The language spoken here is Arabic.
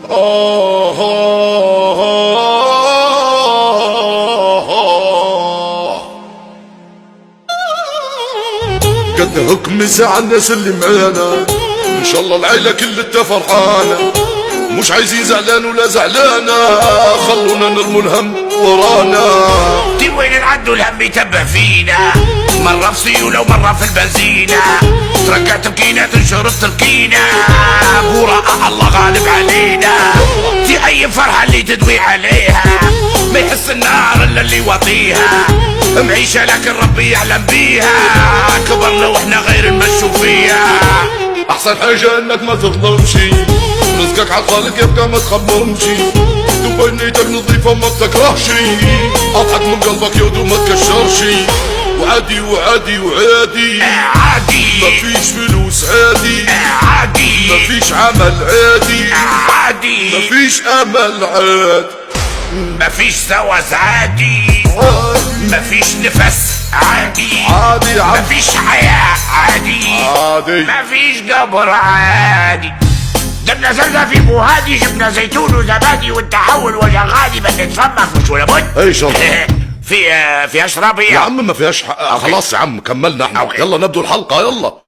قد حكم ساعة الناس اللي معانا، ان شاء الله العيلة كلها فرحانة، مش عايزين زعلان ولا زعلانة، خلونا نرموا الهم ورانا. دي وين نعدوا الهم يتبع فينا، مرة في سيولة ومرة في البنزينة، ترقعت بكينة تنشرب تركينة، براء الله غالب علينا. دي اي فرحة اللي تدوي عليها، ما يحس النار الا اللي يواطيها، معيشة لكن ربي يعلم بيها، كبرنا واحنا غير نمشوا فيها. احسن حاجة انك ما تظلمش، رزقك عالخالق يبقى ما تخممش، دبي نيتك نظيفة ما تكرهش، اضحك من قلبك يا ودو ما تكشرش، وعادي وعادي وعادي عادي، مفيش فلوس عادي عادي، مفيش عمل عادي عادي، مفيش امل عادي، مفيش زواج عادي، مفيش نفس عادي، عادي مفيش حياة عادي، عادي مفيش قبر عادي. جبنا زردة في بوهادي، جبنا زيتون وزبادي، والتحول وجه غادي، بس نتفمك مش ولا بد. اي شرط في اشربي يا عم ما فيهاش حق. خلاص يا عم كملنا احنا. يلا نبدو الحلقة يلا.